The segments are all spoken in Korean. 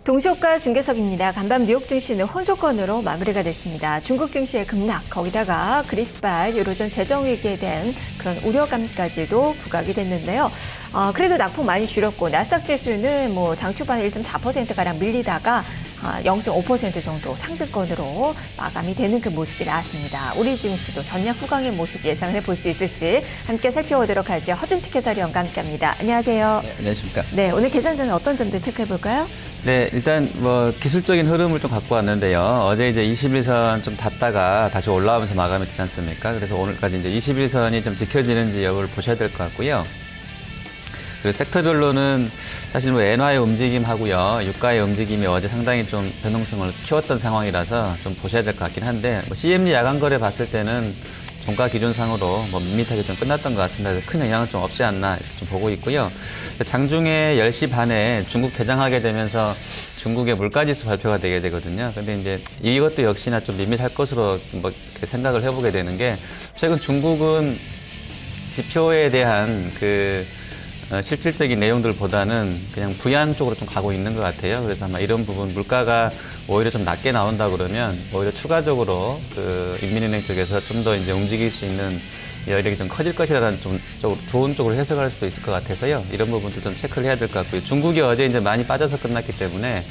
동시효과 중계석입니다. 간밤 뉴욕 증시는 혼조권으로 마무리가 됐습니다. 중국 증시의 급락, 거기다가 그리스발 유로존 재정 위기에 대한 그런 우려감까지도 부각이 됐는데요. 그래도 낙폭 많이 줄였고 나스닥 지수는 장 초반에 1.4%가량 밀리다가 0.5% 정도 상승권으로 마감이 되는 그 모습이 나왔습니다. 우리 증시도 전략 후강의 모습 예상을 해볼 수 있을지 함께 살펴보도록 하죠. 허준식 해설위원과 함께합니다. 안녕하세요. 네, 안녕하십니까. 네, 오늘 개장 전에 어떤 점들 체크해볼까요? 네, 일단 기술적인 흐름을 좀 갖고 왔는데요. 어제 이제 21선 좀 닿다가 다시 올라오면서 마감이 되지 않습니까? 그래서 오늘까지 이제 21선이 좀 지켜지는지 여부를 보셔야 될 것 같고요. 그리고 섹터별로는 사실 엔화의 움직임하고요, 유가의 움직임이 어제 상당히 좀 변동성을 키웠던 상황이라서 좀 보셔야 될 것 같긴 한데, CME 야간 거래 봤을 때는 종가 기준상으로 밋밋하게 좀 끝났던 것 같습니다. 그래서 큰 영향은 좀 없지 않나 이렇게 좀 보고 있고요. 장중에 10시 반에 중국 개장하게 되면서 중국의 물가지수 발표가 되게 되거든요. 근데 이제 이것도 역시나 좀 밋밋할 것으로 이렇게 생각을 해보게 되는 게, 최근 중국은 지표에 대한 실질적인 내용들보다는 그냥 부양 쪽으로 좀 가고 있는 것 같아요. 그래서 아마 이런 부분, 물가가 오히려 좀 낮게 나온다 그러면 오히려 추가적으로 인민은행 쪽에서 좀 더 이제 움직일 수 있는 여력이 좀 커질 것이라는 좀 좋은 쪽으로 해석할 수도 있을 것 같아서요. 이런 부분도 좀 체크를 해야 될 것 같고요. 중국이 어제 이제 많이 빠져서 끝났기 때문에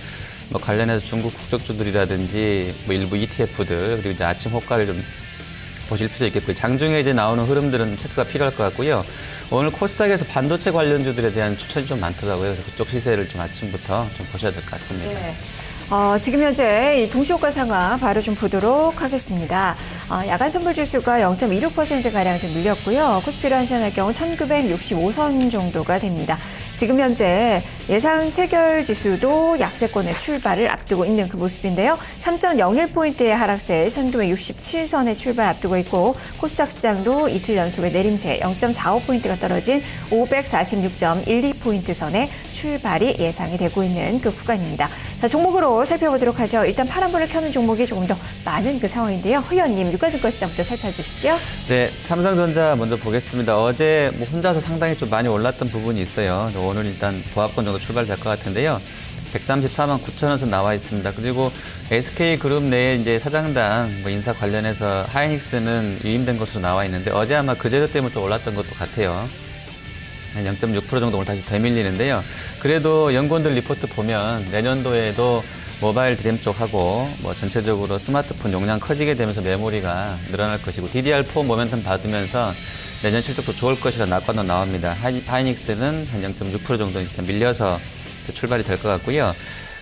관련해서 중국 국적주들이라든지 일부 ETF들, 그리고 이제 아침 호가를 좀 보실 필요 있겠고요. 장중에 이제 나오는 흐름들은 체크가 필요할 것 같고요. 오늘 코스닥에서 반도체 관련주들에 대한 추천이 좀 많더라고요. 그래서 그쪽 시세를 좀 아침부터 좀 보셔야 될 것 같습니다. 네. 지금 현재 이 동시효과 상황 바로 좀 보도록 하겠습니다. 야간 선물 지수가 0.26%가량 좀 밀렸고요. 코스피로 환산할 경우 1965선 정도가 됩니다. 지금 현재 예상 체결 지수도 약세권의 출발을 앞두고 있는 그 모습인데요. 3.01포인트의 하락세 1967선의 출발 앞두고 있고, 코스닥 시장도 이틀 연속의 내림세 0.45포인트가 떨어진 546.12포인트 선의 출발이 예상이 되고 있는 그 구간입니다. 자, 종목으로 살펴보도록 하죠. 일단 파란불을 켜는 종목이 조금 더 많은 그 상황인데요. 허 의원님, 유가증권 시장부터 살펴주시죠. 네, 삼성전자 먼저 보겠습니다. 어제 혼자서 상당히 좀 많이 올랐던 부분이 있어요. 오늘 일단 보합권 정도 출발될 것 같은데요. 134만 9천 원선 나와 있습니다. 그리고 SK그룹 내에 이제 사장당 인사 관련해서 하이닉스는 유임된 것으로 나와 있는데, 어제 아마 그 재료 때문에 또 올랐던 것도 같아요. 한 0.6% 정도 오늘 다시 더 밀리는데요. 그래도 연구원들 리포트 보면 내년도에도 모바일 드램 쪽하고 전체적으로 스마트폰 용량 커지게 되면서 메모리가 늘어날 것이고, DDR4 모멘텀 받으면서 내년 실적도 좋을 것이라 낙관도 나옵니다. 하이닉스는 한 0.6% 정도 일단 밀려서 출발이 될 것 같고요.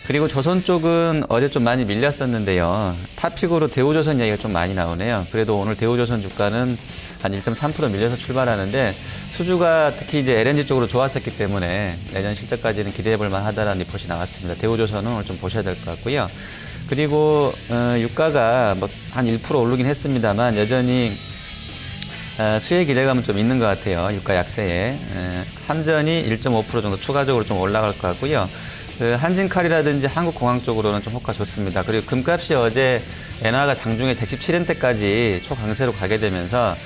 그리고 조선 쪽은 어제 좀 많이 밀렸었는데요. 탑픽으로 대우조선 이야기가 좀 많이 나오네요. 그래도 오늘 대우조선 주가는 한 1.3% 밀려서 출발하는데, 수주가 특히 이제 LNG 쪽으로 좋았었기 때문에 내년 실적까지는 기대해 볼 만하다라는 리포트가 나왔습니다. 대우조선은 오늘 좀 보셔야 될 것 같고요. 그리고 유가가 한 1% 오르긴 했습니다만 여전히 수혜 기대감은 좀 있는 것 같아요. 유가 약세에. 한전이 1.5% 정도 추가적으로 좀 올라갈 것 같고요. 한진칼이라든지 한국공항 쪽으로는 좀 호가 좋습니다. 그리고 금값이 어제 엔화가 장중에 117엔대까지 초강세로 가게 되면서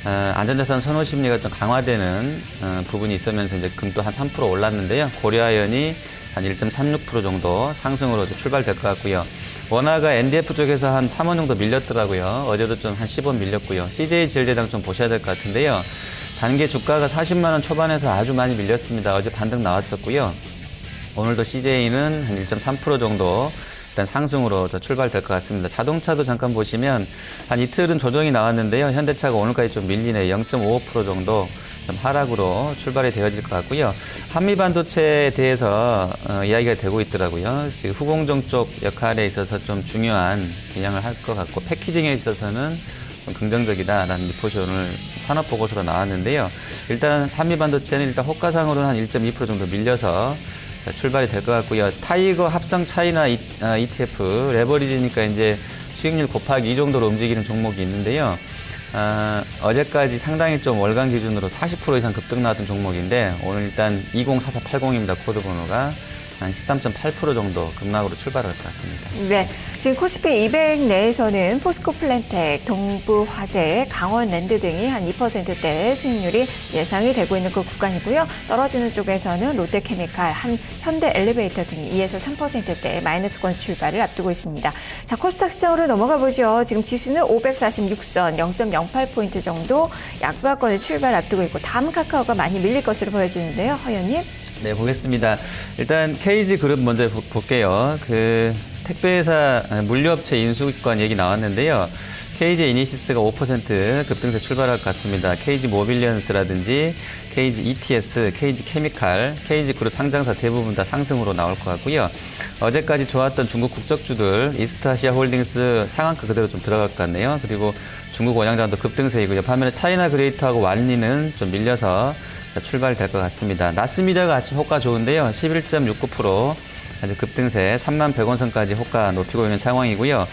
안전자산 선호 심리가 좀 강화되는 부분이 있으면서 이제 금도 한 3% 올랐는데요. 고려아연이 한 1.36% 정도 상승으로 출발될 것 같고요. 원화가 NDF 쪽에서 한 3원 정도 밀렸더라고요. 어제도 좀 한 10원 밀렸고요. CJ제일제당 좀 보셔야 될 것 같은데요. 단기 주가가 40만 원 초반에서 아주 많이 밀렸습니다. 어제 반등 나왔었고요. 오늘도 CJ는 한 1.3% 정도 일단 상승으로 출발될 것 같습니다. 자동차도 잠깐 보시면 한 이틀은 조정이 나왔는데요. 현대차가 오늘까지 좀 밀리네. 0.55% 정도 좀 하락으로 출발이 되어질 것 같고요. 한미반도체에 대해서 이야기가 되고 있더라고요. 지금 후공정 쪽 역할에 있어서 좀 중요한 영향을 할 것 같고, 패키징에 있어서는 좀 긍정적이다라는 리포트 오늘 산업보고서로 나왔는데요. 일단 한미반도체는 일단 호가상으로는 한 1.2% 정도 밀려서 출발이 될 것 같고요. 타이거 합성 차이나 ETF 레버리지니까 이제 수익률 곱하기 2 정도로 움직이는 종목이 있는데요. 어제까지 상당히 좀 월간 기준으로 40% 이상 급등 나왔던 종목인데, 오늘 일단 204480입니다. 코드 번호가 한 13.8% 정도 급락으로 출발할 것 같습니다. 네, 지금 코스피 200 내에서는 포스코 플랜텍, 동부화재, 강원랜드 등이 한 2%대 수익률이 예상이 되고 있는 그 구간이고요. 떨어지는 쪽에서는 롯데케미칼, 현대엘리베이터 등이 2에서 3%대 마이너스권 출발을 앞두고 있습니다. 자, 코스닥 시장으로 넘어가 보죠. 지금 지수는 546선, 0.08포인트 정도 약보합권을 출발 앞두고 있고 다음 카카오가 많이 밀릴 것으로 보여지는데요. 허연님. 네, 보겠습니다. 일단 KG 그룹 먼저 볼게요. 그 택배회사 물류업체 인수권 얘기 나왔는데요. KG 이니시스가 5% 급등세 출발할 것 같습니다. KG 모빌리언스라든지 KG ETS, KG 케미칼, KG 그룹 상장사 대부분 다 상승으로 나올 것 같고요. 어제까지 좋았던 중국 국적주들 이스트아시아 홀딩스 상한가 그대로 좀 들어갈 것 같네요. 그리고 중국 원양장도 급등세이고요. 반면에 차이나 그레이트하고 완리는 좀 밀려서 출발될 것 같습니다. 나스미다가 아침 호가 좋은데요. 11.69% 아주 급등세 31,100원 선까지 호가 높이고 있는 상황이고요.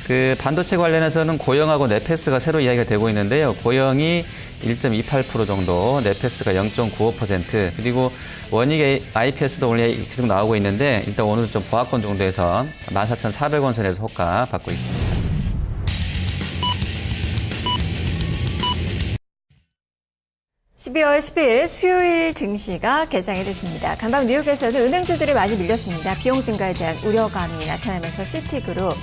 그 반도체 관련해서는 고영하고 네페스가 새로 이야기가 되고 있는데요. 고영이 1.28% 정도, 네페스가 0.95%, 그리고 원익 IPS도 오늘 계속 나오고 있는데 일단 오늘은 좀 보합권 정도에서 14,400원 선에서 호가 받고 있습니다. 12월 10일 수요일 증시가 개장이 됐습니다. 간밤 뉴욕에서는 은행주들이 많이 밀렸습니다. 비용 증가에 대한 우려감이 나타나면서 시티그룹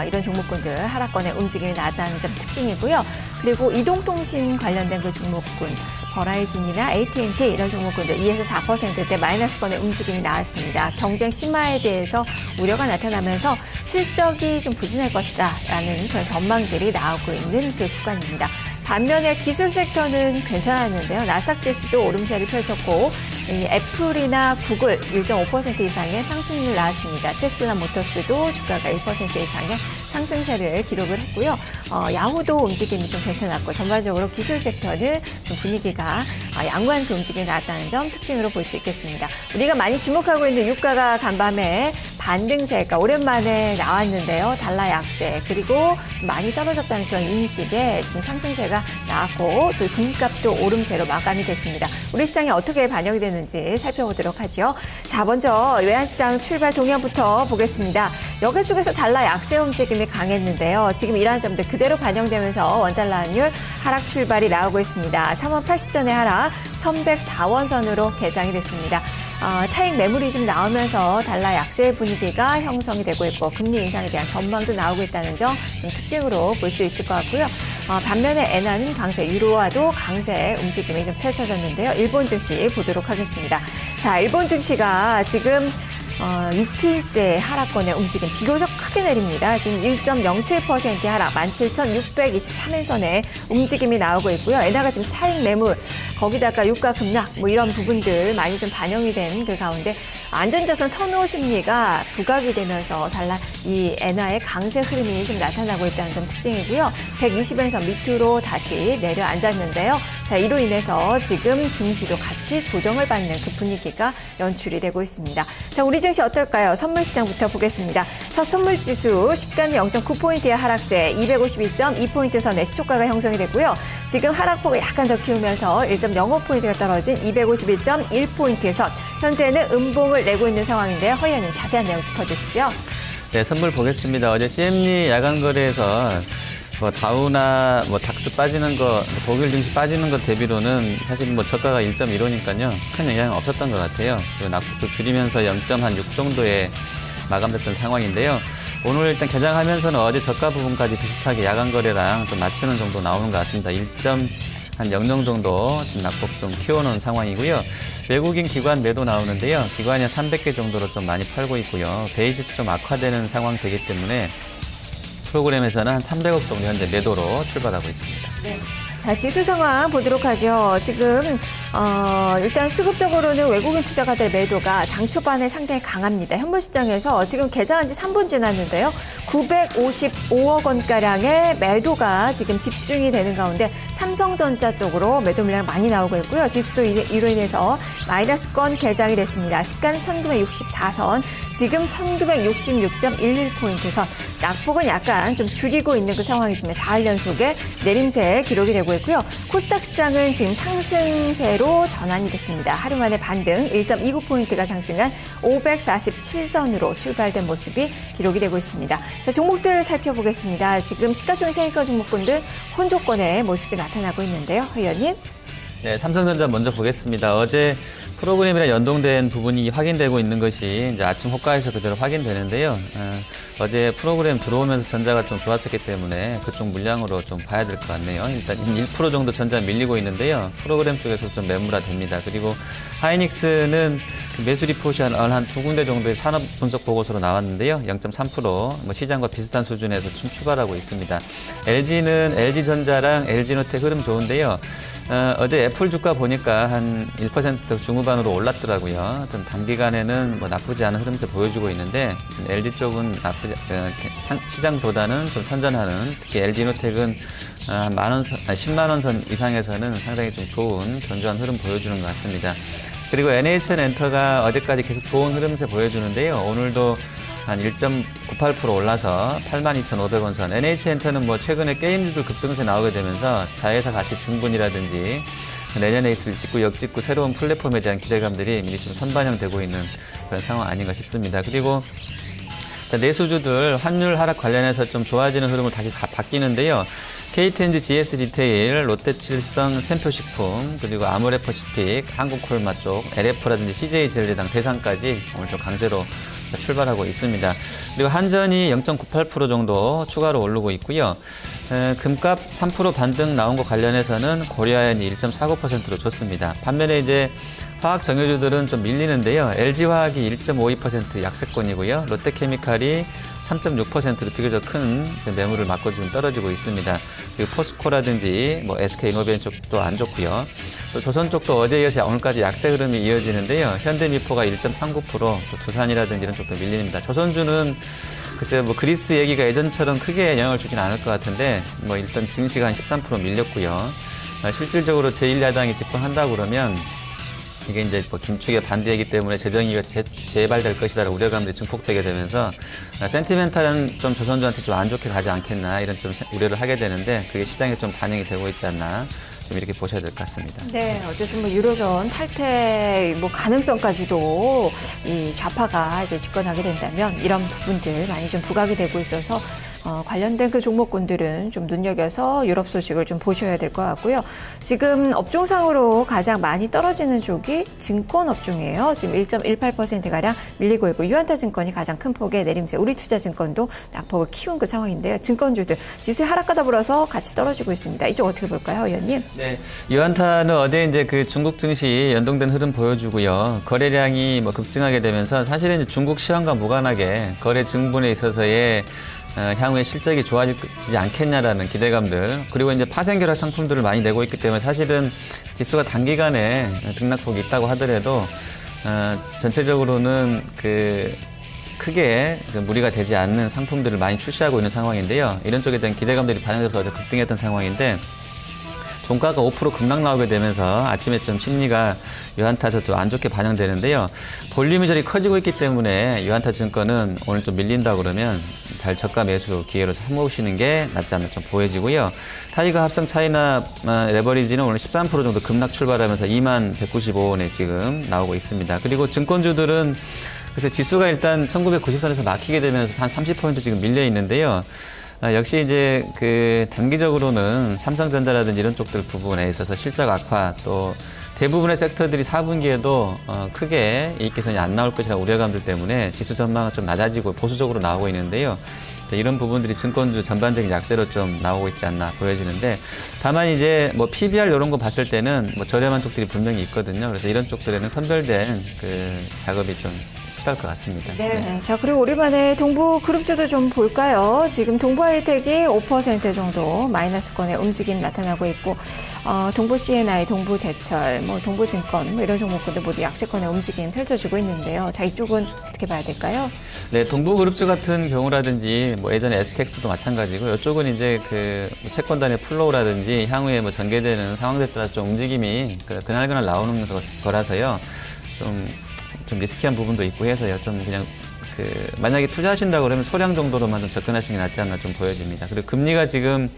이런 종목군들 하락권의 움직임이 나타나는 점 특징이고요. 그리고 이동통신 관련된 그 종목군 버라이즌이나 AT&T 이런 종목군들 2에서 4%대 마이너스권의 움직임이 나왔습니다. 경쟁 심화에 대해서 우려가 나타나면서 실적이 좀 부진할 것이다 라는 그런 전망들이 나오고 있는 그 구간입니다. 반면에 기술 섹터는 괜찮았는데요. 나스닥 지수도 오름세를 펼쳤고 이 애플이나 구글 1.5% 이상의 상승률 나왔습니다. 테슬라 모터스도 주가가 1% 이상의 상승세를 기록을 했고요. 야후도 움직임이 좀 괜찮았고 전반적으로 기술 섹터는 좀 분위기가 양호한 그 움직임이 나왔다는 점 특징으로 볼 수 있겠습니다. 우리가 많이 주목하고 있는 유가가 간밤에 반등세가 오랜만에 나왔는데요. 달러 약세 그리고 많이 떨어졌다는 그런 인식에 좀 상승세가 나왔고 또 금값도 오름세로 마감이 됐습니다. 우리 시장에 어떻게 반영이 되는지 살펴보도록 하죠. 자, 먼저 외환시장 출발 동향부터 보겠습니다. 여기 쪽에서 달러 약세 움직임이 강했는데요. 지금 이러한 점들 그대로 반영되면서 원달러 환율 하락 출발이 나오고 있습니다. 3원 80전의 하락 1104원 선으로 개장이 됐습니다. 차익 매물이 좀 나오면서 달러 약세 분위기가 형성이 되고 있고 금리 인상에 대한 전망도 나오고 있다는 점 좀 특징으로 볼 수 있을 것 같고요. 반면에 엔화는 강세, 유로화도 강세 움직임이 좀 펼쳐졌는데요. 일본 증시 보도록 하겠습니다. 자, 일본 증시가 지금 이틀째 하락권의 움직임 비교적 크게 내립니다. 지금 1.07%의 하락 17,623엔선의 움직임이 나오고 있고요. 엔화가 지금 차익 매물 거기다가 유가 급락 뭐 이런 부분들 많이 좀 반영이 된 그 가운데 안전자산 선호 심리가 부각이 되면서 이 엔화의 강세 흐름이 좀 나타나고 있다는 점 특징이고요. 120엔선 밑으로 다시 내려앉았는데요. 자, 이로 인해서 지금 증시도 같이 조정을 받는 그 분위기가 연출이 되고 있습니다. 자, 우리 증시 어떨까요? 선물 시장부터 보겠습니다. 첫 선물 지수 시간 0.9포인트의 하락세 252.2포인트 선의 시초가가 형성이 됐고요. 지금 하락폭을 약간 더 키우면서 1.05포인트가 떨어진 251.1포인트 선. 현재는 음봉을 내고 있는 상황인데요. 허연님 자세한 내용 짚어주시죠. 네, 선물 보겠습니다. 어제 CME 야간 거래에서 다우나 닥스 빠지는 거, 독일 증시 빠지는 것 대비로는 사실 저가가 1.15니까요. 큰 영향은 없었던 것 같아요. 그리고 낙폭도 줄이면서 0.6 정도에 마감됐던 상황인데요. 오늘 일단 개장하면서는 어제 저가 부분까지 비슷하게 야간 거래랑 좀 맞추는 정도 나오는 것 같습니다. 1.00 정도 지금 낙폭 좀 키워놓은 상황이고요. 외국인 기관 매도 나오는데요. 기관이 한 300개 정도로 좀 많이 팔고 있고요. 베이시스 좀 악화되는 상황 되기 때문에 프로그램에서는 한 300억 정도 현재 매도로 출발하고 있습니다. 네. 자, 지수 상황 보도록 하죠. 지금 일단 수급적으로는 외국인 투자가들의 매도가 장 초반에 상당히 강합니다. 현물시장에서 지금 개장한 지 3분 지났는데요. 955억 원가량의 매도가 지금 집중이 되는 가운데 삼성전자 쪽으로 매도 물량 많이 나오고 있고요. 지수도 이로 인해서 마이너스권 개장이 됐습니다. 시간 1964선, 지금 1966.11포인트 선. 낙폭은 약간 좀 줄이고 있는 그 상황이지만 4일 연속의 내림세 기록이 되고 있고요. 코스닥 시장은 지금 상승세로 전환이 됐습니다. 하루 만에 반등 1.29포인트가 상승한 547선으로 출발된 모습이 기록이 되고 있습니다. 자, 종목들 살펴보겠습니다. 지금 시가총액 상위권 종목군들 혼조권의 모습이 나타나고 있는데요. 회원님. 네, 삼성전자 먼저 보겠습니다. 어제 프로그램이랑 연동된 부분이 확인되고 있는 것이 이제 아침 호가에서 그대로 확인되는데요. 어제 프로그램 들어오면서 전자가 좀 좋았었기 때문에 그쪽 물량으로 좀 봐야 될 것 같네요. 일단 1% 정도 전자 밀리고 있는데요. 프로그램 쪽에서 좀 매물화 됩니다. 그리고 하이닉스는 그 매수 리포트 한 두 군데 정도의 산업 분석 보고서로 나왔는데요. 0.3% 뭐 시장과 비슷한 수준에서 좀 출발하고 있습니다. LG는 LG전자랑 LG노텍 흐름 좋은데요. 어제 애플 주가 보니까 한 1% 중후반으로 올랐더라고요. 좀 단기간에는 뭐 나쁘지 않은 흐름세 보여주고 있는데 LG 쪽은 시장보다는 좀 선전하는, 특히 LG노텍은 한 10만 원 선 이상에서는 상당히 좀 좋은 견조한 흐름 보여주는 것 같습니다. 그리고 NHN엔터가 어제까지 계속 좋은 흐름세 보여주는데요. 오늘도 한 1.98% 올라서 82,500원 선. NH엔터는 뭐 최근에 게임주들 급등세 나오게 되면서 자회사 가치 증분이라든지 내년에 있을 직구, 역직구 새로운 플랫폼에 대한 기대감들이 미리 좀 선반영되고 있는 그런 상황 아닌가 싶습니다. 그리고 내수주들 환율 하락 관련해서 좀 좋아지는 흐름을 다시 다 바뀌는데요. KTNG, GS 리테일, 롯데칠성, 샘표식품, 그리고 아모레퍼시픽, 한국콜마 쪽, LF라든지 CJ젤리당, 대상까지 오늘 좀 강세로 출발하고 있습니다. 그리고 한전이 0.98% 정도 추가로 오르고 있고요. 금값 3% 반등 나온 것 관련해서는 고려아연이 1.49%로 좋습니다. 반면에 이제 화학 정유주들은 좀 밀리는데요. LG화학이 1.52% 약세권이고요. 롯데케미칼이 3.6%로 비교적 큰 매물을 맞고 지금 떨어지고 있습니다. 그리고 포스코라든지 뭐 SK이노베인 쪽도 안 좋고요. 또 조선 쪽도 어제 이어서 오늘까지 약세 흐름이 이어지는데요. 현대미포가 1.39%, 또 두산이라든지 이런 쪽도 밀립니다. 조선주는 글쎄요, 뭐 그리스 얘기가 예전처럼 크게 영향을 주지는 않을 것 같은데 뭐 일단 증시가 한 13% 밀렸고요. 실질적으로 제1야당이 집권한다고 그러면 이게 이제 뭐 긴축의 반대이기 때문에 재정의가 재발될 것이다라는 우려감들이 증폭되게 되면서 센티멘탈은 좀 조선주한테 좀 안 좋게 가지 않겠나 이런 좀 우려를 하게 되는데 그게 시장에 좀 반영이 되고 있지 않나 좀 이렇게 보셔야 될 것 같습니다. 네, 어쨌든 뭐 유로존 탈퇴 뭐 가능성까지도 이 좌파가 이제 집권하게 된다면 이런 부분들 많이 좀 부각이 되고 있어서 관련된 그 종목군들은 좀 눈여겨서 유럽 소식을 좀 보셔야 될 것 같고요. 지금 업종상으로 가장 많이 떨어지는 쪽이 증권 업종이에요. 지금 1.18%가량 밀리고 있고 유한타증권이 가장 큰 폭의 내림세, 우리투자증권도 낙폭을 키운 그 상황인데요. 증권주들 지수의 하락과 더불어서 같이 떨어지고 있습니다. 이쪽 어떻게 볼까요, 의원님? 네, 유한타는 어제 이제 그 중국 증시 연동된 흐름 보여주고요. 거래량이 뭐 급증하게 되면서 사실은 이제 중국 시황과 무관하게 거래 증분에 있어서의 향후에 실적이 좋아지지 않겠냐라는 기대감들, 그리고 이제 파생결합 상품들을 많이 내고 있기 때문에 사실은 지수가 단기간에 등락폭이 있다고 하더라도 전체적으로는 그 크게 무리가 되지 않는 상품들을 많이 출시하고 있는 상황인데요. 이런 쪽에 대한 기대감들이 반영돼서 어제 급등했던 상황인데 종가가 5% 급락 나오게 되면서 아침에 좀 심리가 유한타도 좀 안 좋게 반영되는데요. 볼륨이 저리 커지고 있기 때문에 유한타 증권은 오늘 좀 밀린다 그러면 잘 저가 매수 기회로 삼으시는 게 낫지 않나 좀 보여지고요. 타이거 합성 차이나 레버리지는 오늘 13% 정도 급락 출발하면서 2195원에 지금 나오고 있습니다. 그리고 증권주들은 그래서 지수가 일단 1990선에서 막히게 되면서 한 30포인트 지금 밀려 있는데요. 역시 이제 그 단기적으로는 삼성전자라든지 이런 쪽들 부분에 있어서 실적 악화, 또 대부분의 섹터들이 4분기에도 크게 이익 개선이 안 나올 것이라는 우려감들 때문에 지수 전망은 좀 낮아지고 보수적으로 나오고 있는데요. 이런 부분들이 증권주 전반적인 약세로 좀 나오고 있지 않나 보여지는데, 다만 이제 뭐 PBR 이런 거 봤을 때는 뭐 저렴한 쪽들이 분명히 있거든요. 그래서 이런 쪽들에는 선별된 그 작업이 좀 필요할 것 같습니다. 네. 자, 그리고 오랜만에 동부그룹주도 좀 볼까요? 지금 동부하이텍이 5% 정도 마이너스권의 움직임 나타나고 있고, 동부 C&I, 동부제철, 뭐 동부증권, 뭐 이런 종목들도 모두 약세권의 움직임 펼쳐지고 있는데요. 자, 이쪽은 어떻게 봐야 될까요? 네, 동부그룹주 같은 경우라든지 뭐 예전에 STX도 마찬가지고, 이쪽은 이제 그 채권단의 플로우라든지 향후에 뭐 전개되는 상황들에 따라서 좀 움직임이 그날그날 나오는 거라서요. 좀 리스키한 부분도 있고 해서요. 좀 그냥 만약에 투자하신다고 그러면 소량 정도로만 좀 접근하시는 게 낫지 않나 좀 보여집니다. 그리고 금리가 지금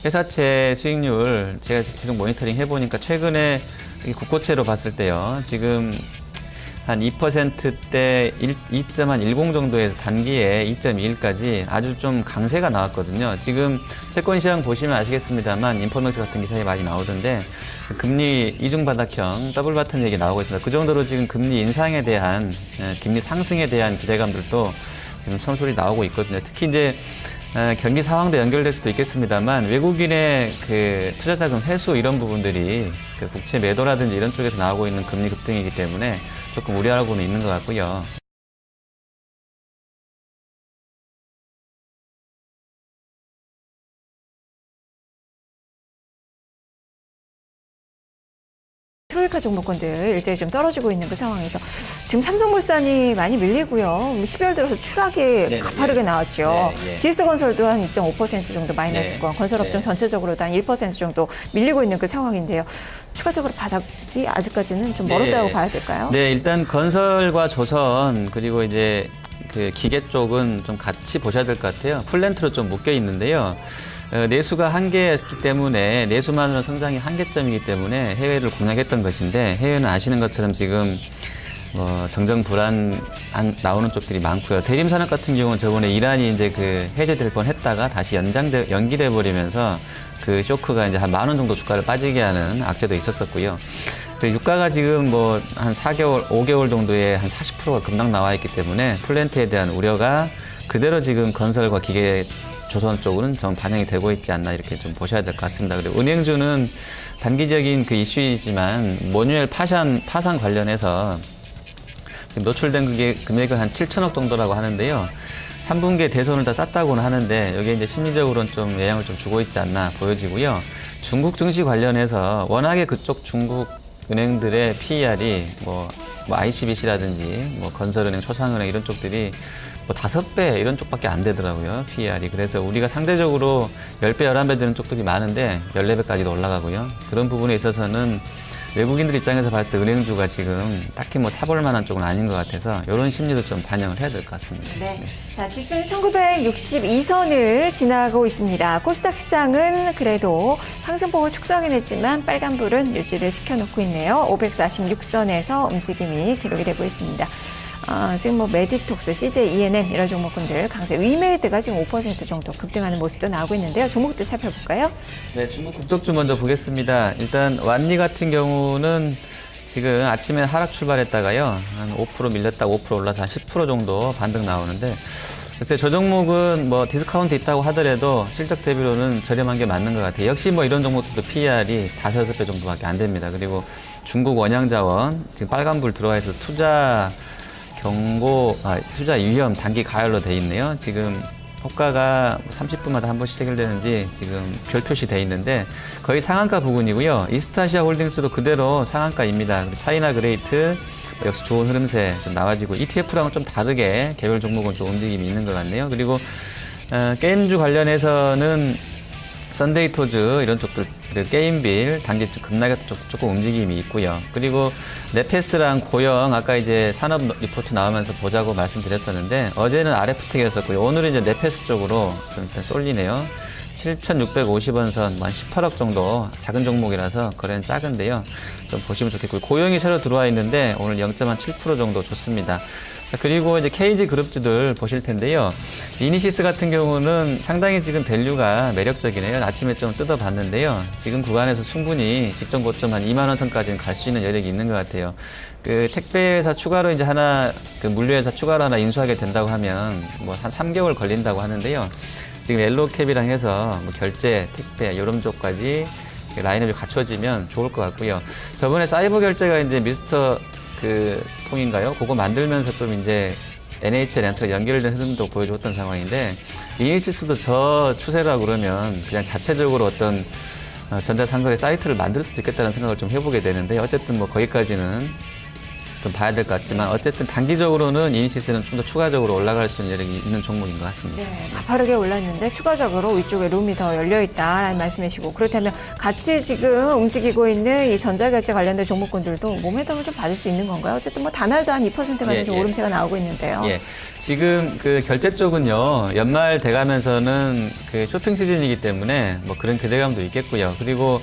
회사채 수익률 제가 계속 모니터링 해보니까 최근에 이 국고채로 봤을 때요. 지금 한 2%대 2.10 정도에서 단기에 2.21까지 아주 좀 강세가 나왔거든요. 지금 채권 시장 보시면 아시겠습니다만 인포맥스 같은 기사에 많이 나오던데 금리 이중 바닥형 더블 바튼 얘기 나오고 있습니다. 그 정도로 지금 금리 인상에 대한 금리 상승에 대한 기대감들도 지금 선소리 나오고 있거든요. 특히 이제 경기 상황도 연결될 수도 있겠습니다만 외국인의 투자자금 회수 이런 부분들이 국채 매도라든지 이런 쪽에서 나오고 있는 금리 급등이기 때문에 조금 우려하고는 있는 것 같고요. 트로이카 종목군들 일제히 좀 떨어지고 있는 그 상황에서 지금 삼성물산이 많이 밀리고요. 12월 들어서 추락이 가파르게 나왔죠. GS건설도 한 2.5% 정도 마이너스권, 건설업종 전체적으로도 한 1% 정도 밀리고 있는 그 상황인데요. 추가적으로 바닥이 아직까지는 좀 멀었다고 봐야 될까요? 네, 일단 건설과 조선 그리고 이제 기계 쪽은 좀 같이 보셔야 될 것 같아요. 플랜트로 좀 묶여 있는데요. 내수가 한계였기 때문에 내수만으로 성장이 한계점이기 때문에 해외를 공략했던 것인데 해외는 아시는 것처럼 지금 정정 불안 나오는 쪽들이 많고요. 대림산업 같은 경우는 저번에 이란이 이제 해제될 뻔했다가 다시 연기돼 버리면서 그 쇼크가 이제 한 10,000원 정도 주가를 빠지게 하는 악재도 있었었고요. 유가가 지금 한 4개월, 5개월 정도에 한 40%가 급락 나와 있기 때문에 플랜트에 대한 우려가 그대로 지금 건설과 기계 조선 쪽으로는 좀 반영이 되고 있지 않나 이렇게 좀 보셔야 될 것 같습니다. 그리고 은행주는 단기적인 이슈이지만 모뉴엘 파산 관련해서 노출된 금액은 한 7천억 정도라고 하는데요. 3분기에 대손을 다 쌌다고는 하는데 여기에 이제 심리적으로는 좀 영향을 좀 주고 있지 않나 보여지고요. 중국 증시 관련해서 워낙에 그쪽 중국 은행들의 PER이 ICBC라든지 건설은행, 초상은행 이런 쪽들이 5배 이런 쪽밖에 안 되더라고요. PER이. 그래서 우리가 상대적으로 10배, 11배 되는 쪽들이 많은데 14배까지도 올라가고요. 그런 부분에 있어서는 외국인들 입장에서 봤을 때 은행주가 지금 딱히 사볼 만한 쪽은 아닌 것 같아서 이런 심리도 좀 반영을 해야 될 것 같습니다. 네. 자, 지수는 1962선을 지나고 있습니다. 코스닥 시장은 그래도 상승폭을 축소하긴 했지만 빨간불은 유지를 시켜놓고 있네요. 546선에서 움직임이 기록이 되고 있습니다. 지금 메디톡스, CJ, ENM 이런 종목군들 강세, 위메이드가 지금 5% 정도 급등하는 모습도 나오고 있는데요. 종목도 살펴볼까요? 네, 중국 국적주 먼저 보겠습니다. 일단 완리 같은 경우는 지금 아침에 하락 출발했다가요 한 5% 밀렸다 5% 올라서 한 10% 정도 반등 나오는데 글쎄 저 종목은 디스카운트 있다고 하더라도 실적 대비로는 저렴한 게 맞는 것 같아요. 역시 이런 종목들도 PER이 5-6배 정도밖에 안 됩니다. 그리고 중국 원양자원 지금 빨간불 들어와 있어서 투자 위험 단기 가열로 돼 있네요. 지금 호가가 30분마다 한 번씩 체결되는지 지금 별 표시돼 있는데 거의 상한가 부근이고요. 이스타시아 홀딩스도 그대로 상한가입니다. 그리고 차이나 그레이트 역시 좋은 흐름세 좀 나와지고 ETF랑은 좀 다르게 개별 종목은 좀 움직임이 있는 것 같네요. 그리고 게임주 관련해서는 썬데이토즈 이런 쪽들 그리고 게임빌 단기적 급락했던 쪽도 조금 움직임이 있고요. 그리고 네페스랑 고영 아까 이제 산업 리포트 나오면서 보자고 말씀드렸었는데 어제는 RFT였었고요. 오늘은 이제 네페스 쪽으로 좀 일단 쏠리네요. 7,650원 선, 한 18억 정도 작은 종목이라서 거래는 작은데요. 좀 보시면 좋겠고요. 고영이 새로 들어와 있는데 오늘 0.7% 정도 좋습니다. 그리고 이제 KG 그룹주들 보실 텐데요. 이니시스 같은 경우는 상당히 지금 밸류가 매력적이네요. 아침에 좀 뜯어봤는데요. 지금 구간에서 충분히 직전 고점 한 2만 원 선까지는 갈 수 있는 여력이 있는 것 같아요. 택배회사 추가로 이제 하나, 물류회사 추가로 하나 인수하게 된다고 하면 한 3개월 걸린다고 하는데요. 지금 옐로우캡이랑 해서 결제, 택배 이런 쪽까지 라인업이 갖춰지면 좋을 것 같고요. 저번에 사이버 결제가 이제 미스터 통인가요? 그거 만들면서 좀 이제 NHL 렌트가 연결된 흐름도 보여줬던 상황인데 이니시스도 저 추세라고 그러면 그냥 자체적으로 어떤 전자상거래 사이트를 만들 수도 있겠다는 생각을 좀 해보게 되는데 어쨌든 거기까지는 좀 봐야 될 것 같지만 어쨌든 단기적으로는 이니시스는 좀 더 추가적으로 올라갈 수 있는 여력이 있는 종목인 것 같습니다. 네, 가파르게 올랐는데 추가적으로 위쪽에 룸이 더 열려 있다라는 말씀이시고 그렇다면 같이 지금 움직이고 있는 이 전자결제 관련된 종목군들도 모멘텀을 좀 받을 수 있는 건가요? 어쨌든 뭐 단알도 한 2%가 예, 좀 예. 오름세가 나오고 있는데요. 예, 지금 그 결제 쪽은요 연말 돼가면서는 그 쇼핑 시즌이기 때문에 뭐 그런 기대감도 있겠고요. 그리고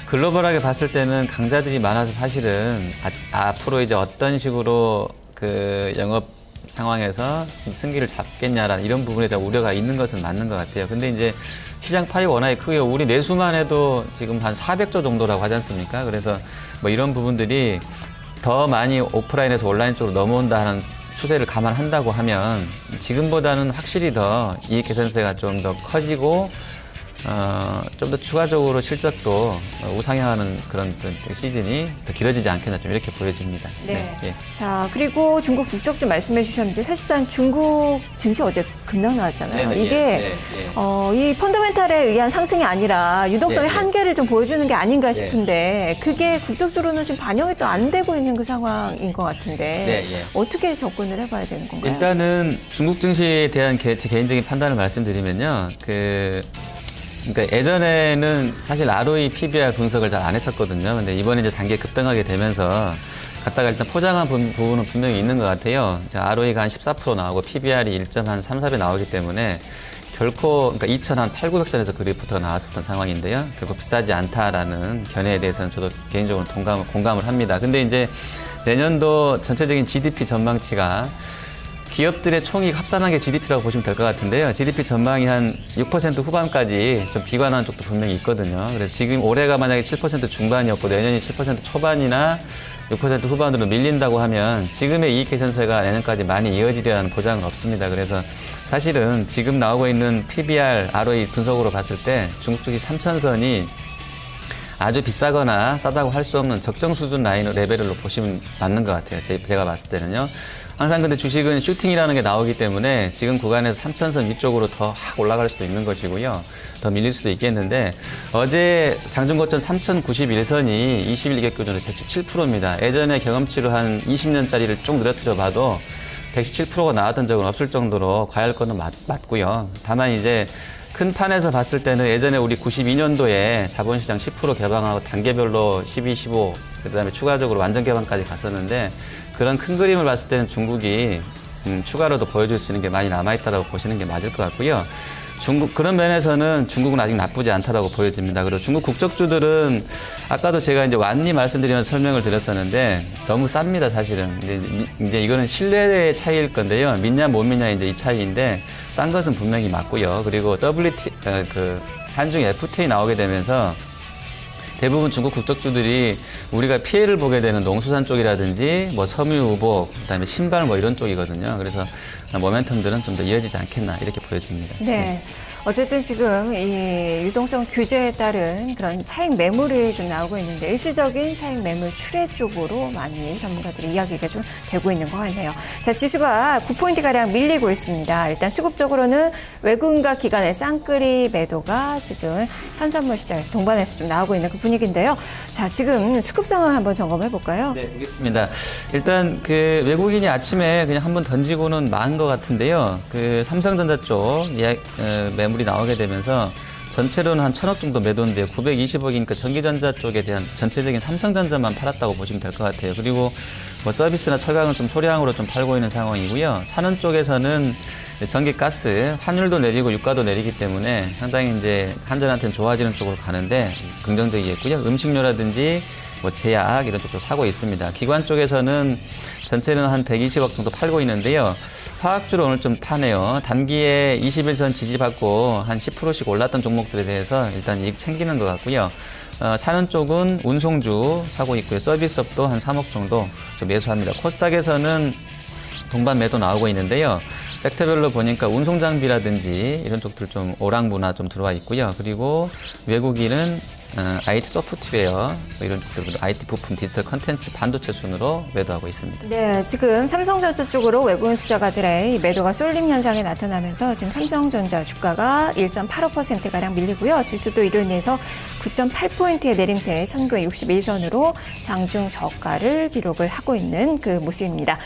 글로벌하게 봤을 때는 강자들이 많아서 사실은 앞으로 이제 어떤 식으로 그 영업 상황에서 승기를 잡겠냐라는 이런 부분에 대한 우려가 있는 것은 맞는 것 같아요. 근데 이제 시장 파이 워낙에 크고요. 우리 내수만 해도 지금 한 400조 정도라고 하지 않습니까? 그래서 뭐 이런 부분들이 더 많이 오프라인에서 온라인 쪽으로 넘어온다 하는 추세를 감안한다고 하면 지금보다는 확실히 더 이익 개선세가 좀 더 커지고 좀 더 추가적으로 실적도 우상향하는 그런 시즌이 더 길어지지 않겠나 좀 이렇게 보여집니다. 네. 예. 자, 그리고 중국 국적 좀 말씀해 주셨는데 사실상 중국 증시 어제 급락 나왔잖아요. 네, 네, 이게 예, 예. 이 펀더멘탈에 의한 상승이 아니라 유동성의 예, 예. 한계를 좀 보여주는 게 아닌가 싶은데 그게 국적적으로는 좀 반영이 또 안 되고 있는 그 상황인 것 같은데 네, 예. 어떻게 접근을 해봐야 되는 건가요? 일단은 중국 증시에 대한 제 개인적인 판단을 말씀드리면요. 그러니까 예전에는 사실 ROE, PBR 분석을 잘 안 했었거든요. 근데 이번에 이제 단계 급등하게 되면서 갖다가 일단 포장한 부분은 분명히 있는 것 같아요. ROE가 한 14% 나오고 PBR이 1.34배 나오기 때문에 결코 그러니까 2,800, 900선에서 그 리포트가 나왔었던 상황인데요. 결코 비싸지 않다라는 견해에 대해서는 저도 개인적으로 공감을 합니다. 근데 이제 내년도 전체적인 GDP 전망치가 기업들의 총익 합산한 게 GDP라고 보시면 될 것 같은데요. GDP 전망이 한 6% 후반까지 좀 비관한 쪽도 분명히 있거든요. 그래서 지금 올해가 만약에 7% 중반이었고 내년이 7% 초반이나 6% 후반으로 밀린다고 하면 지금의 이익 개선세가 내년까지 많이 이어지리라는 보장은 없습니다. 그래서 사실은 지금 나오고 있는 PBR, ROE 분석으로 봤을 때 중국 주식 3천선이 아주 비싸거나 싸다고 할 수 없는 적정 수준 라인 레벨로 보시면 맞는 것 같아요. 제가 봤을 때는요. 항상 근데 주식은 슈팅이라는 게 나오기 때문에 지금 구간에서 3천선 위쪽으로 더 확 올라갈 수도 있는 것이고요. 더 밀릴 수도 있겠는데 어제 장중고점 3,091선이 20일 이격 기준으로 117%입니다. 예전에 경험치로 한 20년짜리를 쭉 늘어뜨려 봐도 117%가 나왔던 적은 없을 정도로 과열권은 맞고요. 다만 이제 큰 판에서 봤을 때는 예전에 우리 92년도에 자본시장 10% 개방하고 단계별로 12, 15, 그다음에 추가적으로 완전 개방까지 갔었는데 그런 큰 그림을 봤을 때는 중국이 추가로도 보여줄 수 있는 게 많이 남아있다고 보시는 게 맞을 것 같고요. 그런 면에서는 중국은 아직 나쁘지 않다고 보여집니다. 그리고 중국 국적주들은 아까도 제가 이제 완리 말씀드리면서 설명을 드렸었는데 너무 쌉니다, 사실은. 이제 이거는 신뢰의 차이일 건데요. 믿냐 못 믿냐 이제 이 차이인데 싼 것은 분명히 맞고요. 그리고 한중 FTA 나오게 되면서 대부분 중국 국적주들이 우리가 피해를 보게 되는 농수산 쪽이라든지 뭐 섬유우복, 그다음에 신발 뭐 이런 쪽이거든요. 그래서 모멘텀들은 좀 더 이어지지 않겠나 이렇게 보여집니다. 네. 어쨌든 지금 이 유동성 규제에 따른 그런 차익 매물이 좀 나오고 있는데 일시적인 차익 매물 출회 쪽으로 많이 전문가들이 이야기가 좀 되고 있는 것 같네요. 자, 지수가 9포인트가량 밀리고 있습니다. 일단 수급적으로는 외국인과 기관의 쌍끌이 매도가 지금 현선물 시장에서 동반해서 좀 나오고 있는 그 분위기인데요. 자, 지금 수급 상황 한번 점검해 볼까요? 네, 보겠습니다. 일단 그 외국인이 아침에 그냥 한번 던지고는 만 것 같은데요. 그 삼성전자 쪽 매물이 나오게 되면서 전체로는 한 1,000억 정도 매도인데요. 920억이니까 전기전자 쪽에 대한 전체적인 삼성전자만 팔았다고 보시면 될 것 같아요. 그리고 뭐 서비스나 철강은 좀 소량으로 좀 팔고 있는 상황이고요. 산업 쪽에서는 전기, 가스, 환율도 내리고 유가도 내리기 때문에 상당히 이제 한전한테는 좋아지는 쪽으로 가는데 긍정적이겠고요. 음식료라든지 뭐 제약 이런 쪽도 사고 있습니다. 기관 쪽에서는 전체는 한 120억 정도 팔고 있는데요. 화학주로 오늘 좀 파네요. 단기에 21선 지지받고 한 10%씩 올랐던 종목들에 대해서 일단 이익 챙기는 것 같고요. 사는 쪽은 운송주 사고 있고요. 서비스업도 한 3억 정도 좀 매수합니다. 코스닥에서는 동반 매도 나오고 있는데요. 섹터별로 보니까 운송장비라든지 이런 쪽들 좀 오랑부나 좀 들어와 있고요. 그리고 외국인은 IT 소프트웨어 뭐 이런 쪽으로 IT 부품, 디지털 컨텐츠, 반도체 순으로 매도하고 있습니다. 네, 지금 삼성전자 쪽으로 외국인 투자가들의 이 매도가 쏠림 현상이 나타나면서 지금 삼성전자 주가가 1.85%가량 밀리고요. 지수도 이로 인해서 9.8포인트의 내림세 1961선으로 장중 저가를 기록을 하고 있는 그 모습입니다.